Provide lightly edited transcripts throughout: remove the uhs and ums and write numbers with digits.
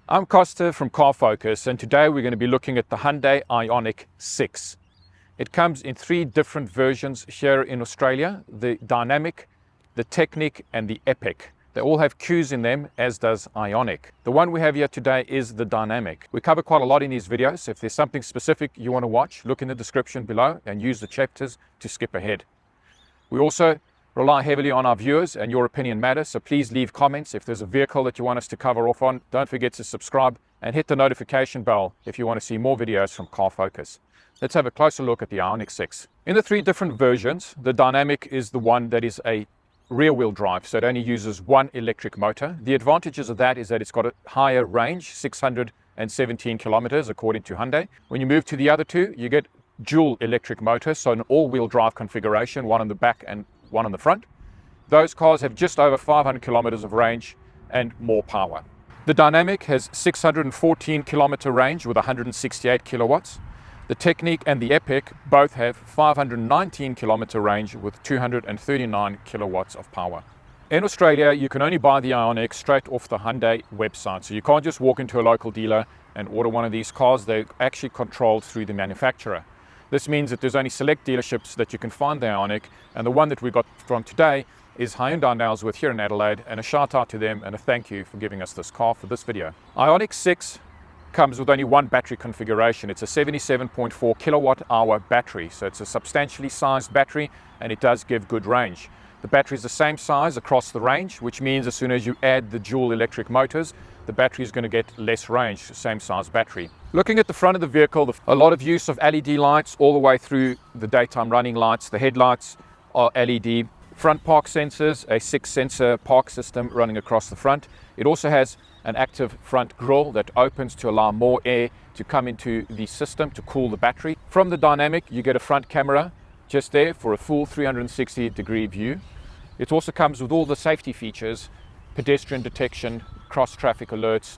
I'm Kosta from Car Focus, and today we're going to be looking at the Hyundai Ioniq 6. It comes in three different versions here in Australia: the Dynamiq, the Techniq and the Epic. They all have Qs in them, as does Ioniq. The one we have here today is the Dynamiq. We cover quite a lot in these videos, so if there's something specific you want to watch, look in the description below and use the chapters to skip ahead. We also rely heavily on our viewers, and your opinion matters, so please leave comments if there's a vehicle that you want us to cover off on. Don't forget to subscribe and hit the notification bell if you want to see more videos from Car Focus. Let's have a closer look at the Ioniq 6. In the three different versions, the Dynamiq is the one that is a rear-wheel drive, so it only uses one electric motor. The advantages of that is that it's got a higher range, 617 kilometers according to Hyundai. When you move to the other two, you get dual electric motors, so an all-wheel drive configuration, one on the back and one on the front. Those cars have just over 500 kilometers of range and more power. The Dynamiq has 614 kilometer range with 168 kilowatts. The Techniq and the Epic both have 519 kilometer range with 239 kilowatts of power. In Australia, you can only buy the Ioniq straight off the Hyundai website, so you can't just walk into a local dealer and order one of these cars. They're actually controlled through the manufacturer. This means that there's only select dealerships that you can find the Ioniq, and the one that we got from today is Hyundai Iconic here in Adelaide, and a shout out to them and a thank you for giving us this car for this video. Ioniq 6 comes with only one battery configuration. It's a 77.4 kilowatt hour battery, so it's a substantially sized battery and it does give good range. The battery is the same size across the range, which means as soon as you add the dual electric motors, the battery is going to get less range, same size battery. Looking at the front of the vehicle, a lot of use of LED lights all the way through the daytime running lights. The headlights are LED. Front park sensors, a 6-sensor park system running across the front. It also has an active front grille that opens to allow more air to come into the system to cool the battery. From the Dynamiq, you get a front camera just there for a full 360-degree view. It also comes with all the safety features: pedestrian detection, cross-traffic alerts,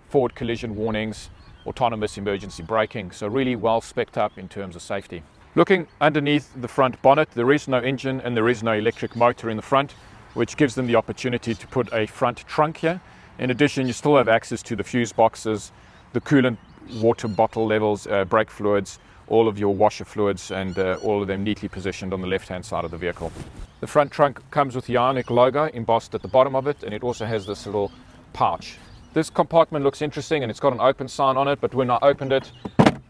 forward collision warnings, autonomous emergency braking. So really well spec'd up in terms of safety. Looking underneath the front bonnet, there is no engine and there is no electric motor in the front, which gives them the opportunity to put a front trunk here. In addition, you still have access to the fuse boxes, the coolant water bottle levels, brake fluids, all of your washer fluids, and all of them neatly positioned on the left-hand side of the vehicle. The front trunk comes with the Ioniq logo embossed at the bottom of it, and it also has this little pouch. This compartment looks interesting and it's got an open sign on it, but when I opened it,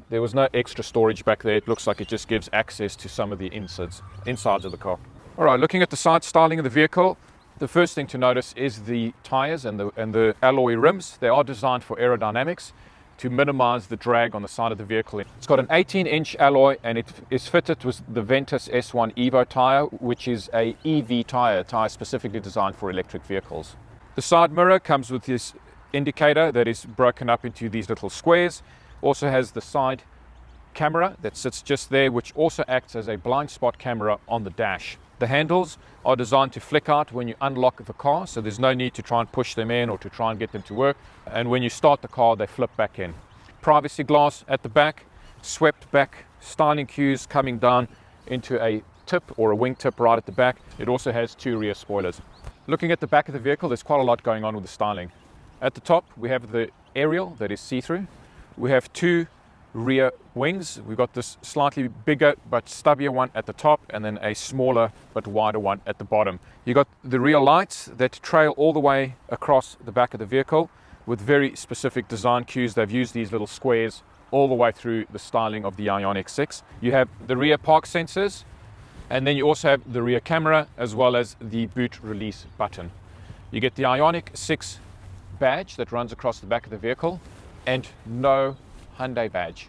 there was no extra storage back there. It looks like it just gives access to some of the insides of the car. All right, looking at the side styling of the vehicle, the first thing to notice is the tires and the alloy rims. They are designed for aerodynamics to minimize the drag on the side of the vehicle. It's got an 18-inch alloy and it is fitted with the Ventus S1 Evo tire, which is a EV tire specifically designed for electric vehicles. The side mirror comes with this indicator that is broken up into these little squares. Also has the side camera that sits just there, which also acts as a blind spot camera on the dash. The handles are designed to flick out when you unlock the car, so there's no need to try and push them in or to try and get them to work. And when you start the car, they flip back in. Privacy glass at the back, swept back styling cues coming down into a tip or a wingtip right at the back. It also has two rear spoilers. Looking at the back of the vehicle, there's quite a lot going on with the styling. At the top, we have the aerial that is see-through. We have two rear wings. We've got this slightly bigger but stubbier one at the top, and then a smaller but wider one at the bottom. You got the rear lights that trail all the way across the back of the vehicle with very specific design cues. They've used these little squares all the way through the styling of the Ioniq 6. You have the rear park sensors, and then you also have the rear camera as well as the boot release button. You get the Ioniq 6 badge that runs across the back of the vehicle and no Hyundai badge.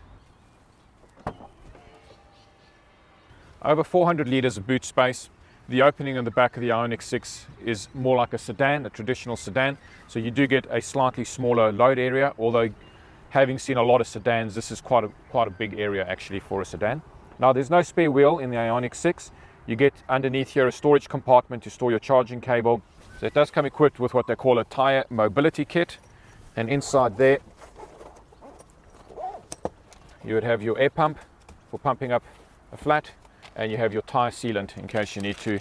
Over 400 litres of boot space. The opening on the back of the Ioniq 6 is more like a sedan, a traditional sedan, so you do get a slightly smaller load area, although having seen a lot of sedans, this is quite a big area actually for a sedan. Now there's no spare wheel in the Ioniq 6. You get underneath here a storage compartment to store your charging cable. So it does come equipped with what they call a tyre mobility kit, and inside there you would have your air pump for pumping up a flat, and you have your tyre sealant in case you need to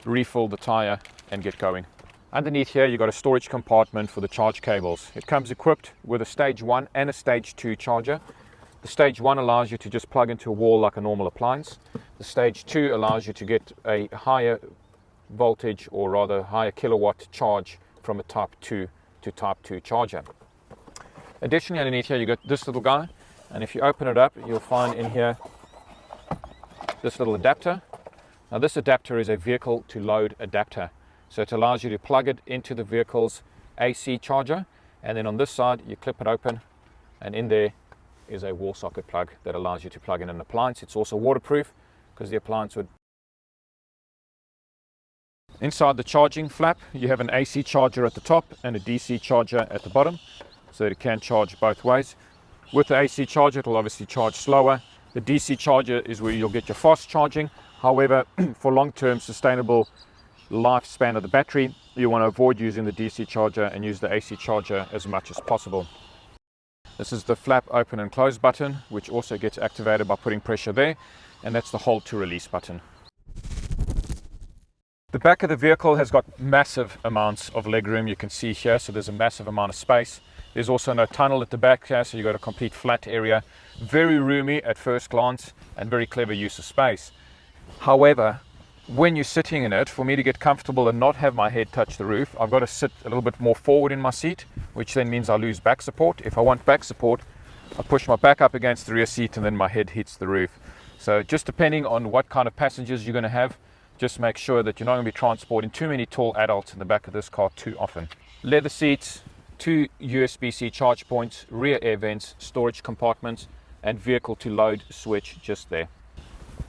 refill the tyre and get going. Underneath here, you've got a storage compartment for the charge cables. It comes equipped with a stage 1 and a stage 2 charger. The stage 1 allows you to just plug into a wall like a normal appliance. The stage 2 allows you to get a higher voltage, or rather higher kilowatt charge from a type 2 to type 2 charger. Additionally, underneath here, you've got this little guy. And if you open it up, you'll find in here this little adapter. Now this adapter is a vehicle to load adapter. So it allows you to plug it into the vehicle's AC charger, and then on this side you clip it open, and in there is a wall socket plug that allows you to plug in an appliance. It's also waterproof because the appliance would... Inside the charging flap you have an AC charger at the top and a DC charger at the bottom, so that it can charge both ways. With the AC charger it will obviously charge slower. The DC charger is where you'll get your fast charging. However, for long-term sustainable lifespan of the battery, you want to avoid using the DC charger and use the AC charger as much as possible. This is the flap open and close button, which also gets activated by putting pressure there, and that's the hold to release button. The back of the vehicle has got massive amounts of legroom, you can see here, so there's a massive amount of space. There's also no tunnel at the back here, so you've got a complete flat area. Very roomy at first glance and very clever use of space. However, when you're sitting in it, for me to get comfortable and not have my head touch the roof, I've got to sit a little bit more forward in my seat, which then means I lose back support. If I want back support, I push my back up against the rear seat and then my head hits the roof. So just depending on what kind of passengers you're going to have, just make sure that you're not going to be transporting too many tall adults in the back of this car too often. Leather seats, 2 USB-C charge points, rear air vents, storage compartments, and vehicle to load switch just there.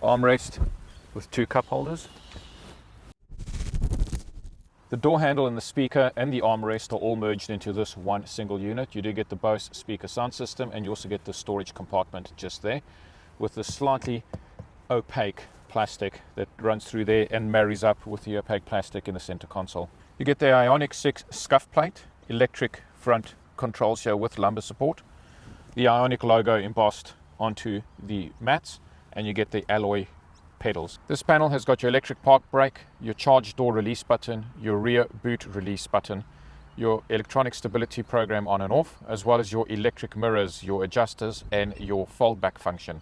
Armrest with 2 cup holders. The door handle and the speaker and the armrest are all merged into this one single unit. You do get the Bose speaker sound system, and you also get the storage compartment just there with the slightly opaque plastic that runs through there and marries up with the opaque plastic in the center console. You get the Ioniq 6 scuff plate, electric front controls here with lumbar support, the Ioniq logo embossed onto the mats, and you get the alloy pedals. This panel has got your electric park brake, your charge door release button, your rear boot release button, your electronic stability program on and off, as well as your electric mirrors, your adjusters, and your fold back function.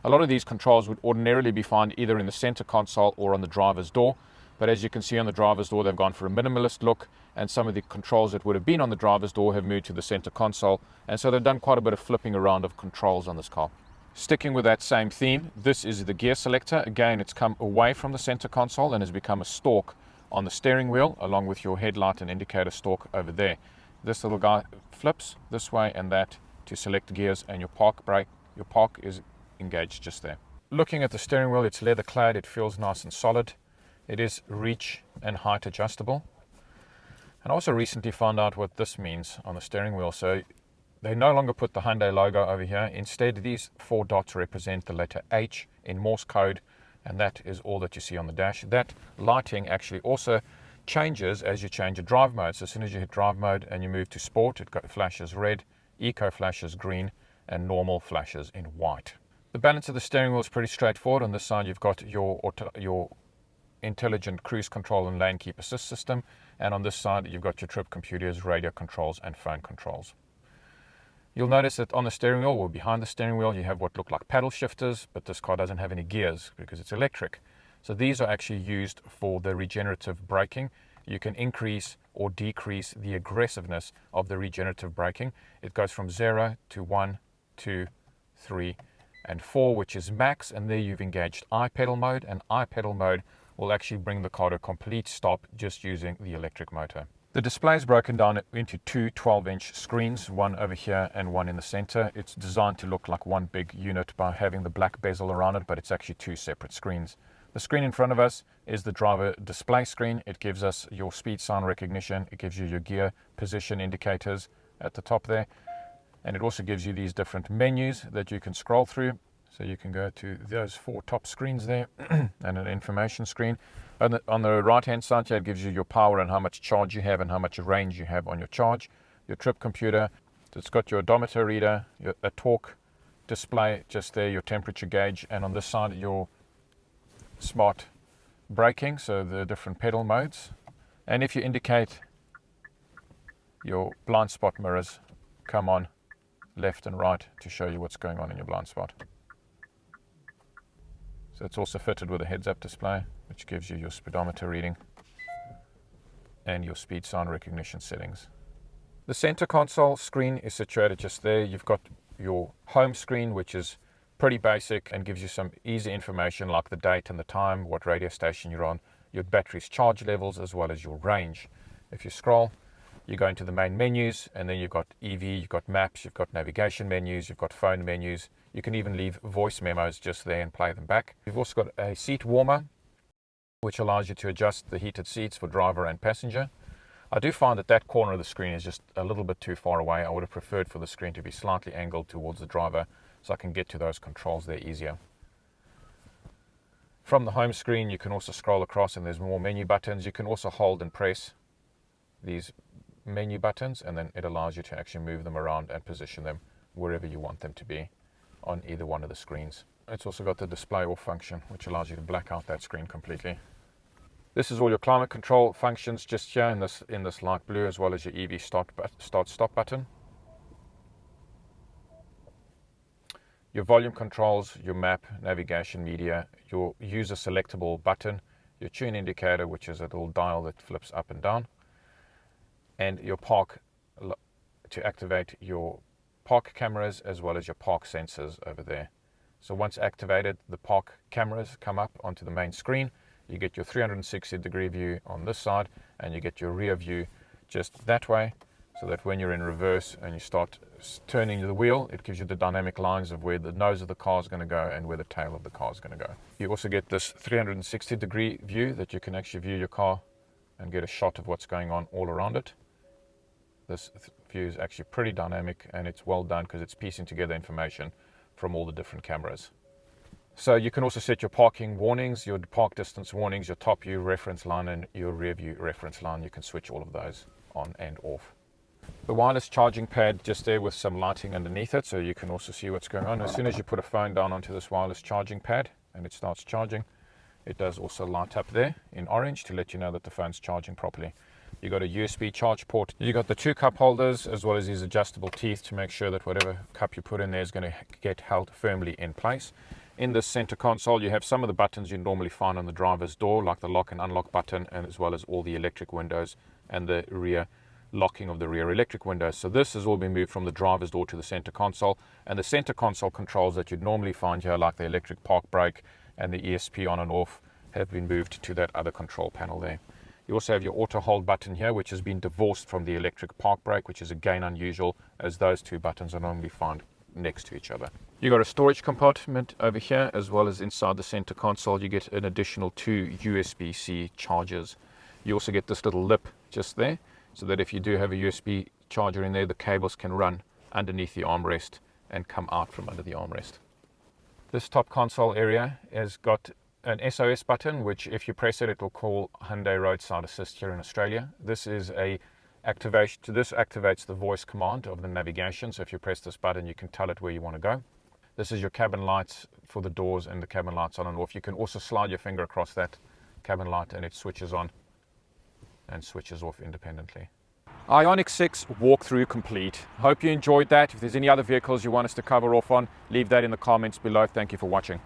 A lot of these controls would ordinarily be found either in the center console or on the driver's door, but as you can see on the driver's door, they've gone for a minimalist look, and some of the controls that would have been on the driver's door have moved to the center console, and so they've done quite a bit of flipping around of controls on this car. Sticking with that same theme, this is the gear selector. Again, it's come away from the center console and has become a stalk on the steering wheel, along with your headlight and indicator stalk over there. This little guy flips this way and that to select gears, and your park brake, your park is engaged just there. Looking at the steering wheel, it's leather clad, it feels nice and solid. It is reach and height adjustable. And I also recently found out what this means on the steering wheel. So they no longer put the Hyundai logo over here. Instead, these 4 dots represent the letter H in Morse code, and that is all that you see on the dash. That lighting actually also changes as you change your drive mode. So as soon as you hit drive mode and you move to sport, it flashes red, eco flashes green, and normal flashes in white. The balance of the steering wheel is pretty straightforward. On this side, you've got your intelligent cruise control and lane keep assist system, and on this side, you've got your trip computers, radio controls, and phone controls. You'll notice that on the steering wheel, or behind the steering wheel, you have what look like paddle shifters, but this car doesn't have any gears because it's electric. So these are actually used for the regenerative braking. You can increase or decrease the aggressiveness of the regenerative braking. It goes from 0 to 1, 2, 3, and 4, which is max, and there you've engaged I-pedal mode, and I-pedal mode will actually bring the car to a complete stop just using the electric motor. The display is broken down into 2 12-inch screens, one over here and one in the center. It's designed to look like one big unit by having the black bezel around it, but it's actually 2 separate screens. The screen in front of us is the driver display screen. It gives us your speed sign recognition. It gives you your gear position indicators at the top there. And it also gives you these different menus that you can scroll through. So you can go to those 4 top screens there and an information screen. On the right hand side here, it gives you your power and how much charge you have and how much range you have on your charge. Your trip computer, it's got your odometer reader, a torque display just there, your temperature gauge, and on this side your smart braking, so the different pedal modes. And if you indicate, your blind spot mirrors come on left and right to show you what's going on in your blind spot. So it's also fitted with a heads-up display, which gives you your speedometer reading and your speed sign recognition settings. The center console screen is situated just there. You've got your home screen, which is pretty basic and gives you some easy information like the date and the time, what radio station you're on, your battery's charge levels, as well as your range. If you scroll, you go into the main menus, and then you've got EV, you've got maps, you've got navigation menus, you've got phone menus. You can even leave voice memos just there and play them back. You've also got a seat warmer, which allows you to adjust the heated seats for driver and passenger. I do find that that corner of the screen is just a little bit too far away. I would have preferred for the screen to be slightly angled towards the driver so I can get to those controls there easier. From the home screen, you can also scroll across and there's more menu buttons. You can also hold and press these menu buttons, and then it allows you to actually move them around and position them wherever you want them to be on either one of the screens. It's also got the display off function, which allows you to black out that screen completely. This is all your climate control functions just here in this light blue, as well as your EV start-stop button. Your volume controls, your map, navigation, media, your user selectable button, your tune indicator, which is a little dial that flips up and down, and your park to activate your park cameras as well as your park sensors over there. So once activated, the park cameras come up onto the main screen. You get your 360-degree view on this side, and you get your rear view just that way, so that when you're in reverse and you start turning the wheel, it gives you the dynamic lines of where the nose of the car is going to go and where the tail of the car is going to go. You also get this 360-degree view that you can actually view your car and get a shot of what's going on all around it. This view is actually pretty dynamic, and it's well done because it's piecing together information from all the different cameras. So you can also set your parking warnings, your park distance warnings, your top view reference line and your rear view reference line. You can switch all of those on and off. The wireless charging pad just there with some lighting underneath it, so you can also see what's going on. As soon as you put a phone down onto this wireless charging pad and it starts charging, it does also light up there in orange to let you know that the phone's charging properly. You got a USB charge port. You got the 2 cup holders as well as these adjustable teeth to make sure that whatever cup you put in there is going to get held firmly in place. In the center console, you have some of the buttons you normally find on the driver's door, like the lock and unlock button, and as well as all the electric windows and the rear locking of the rear electric windows. So this has all been moved from the driver's door to the center console, and the center console controls that you'd normally find here, like the electric park brake and the ESP on and off, have been moved to that other control panel there. You also have your auto hold button here, which has been divorced from the electric park brake, which is again unusual, as those 2 buttons are normally found next to each other. You got a storage compartment over here, as well as inside the center console you get an additional 2 USB-C chargers. You also get this little lip just there, so that if you do have a USB charger in there, the cables can run underneath the armrest and come out from under the armrest. This top console area has got an SOS button, which if you press it, it will call Hyundai Roadside Assist here in Australia. This is a activation. This activates the voice command of the navigation. So if you press this button, you can tell it where you want to go. This is your cabin lights for the doors and the cabin lights on and off. You can also slide your finger across that cabin light and it switches on and switches off independently. Ioniq 6 walkthrough complete. Hope you enjoyed that. If there's any other vehicles you want us to cover off on, leave that in the comments below. Thank you for watching.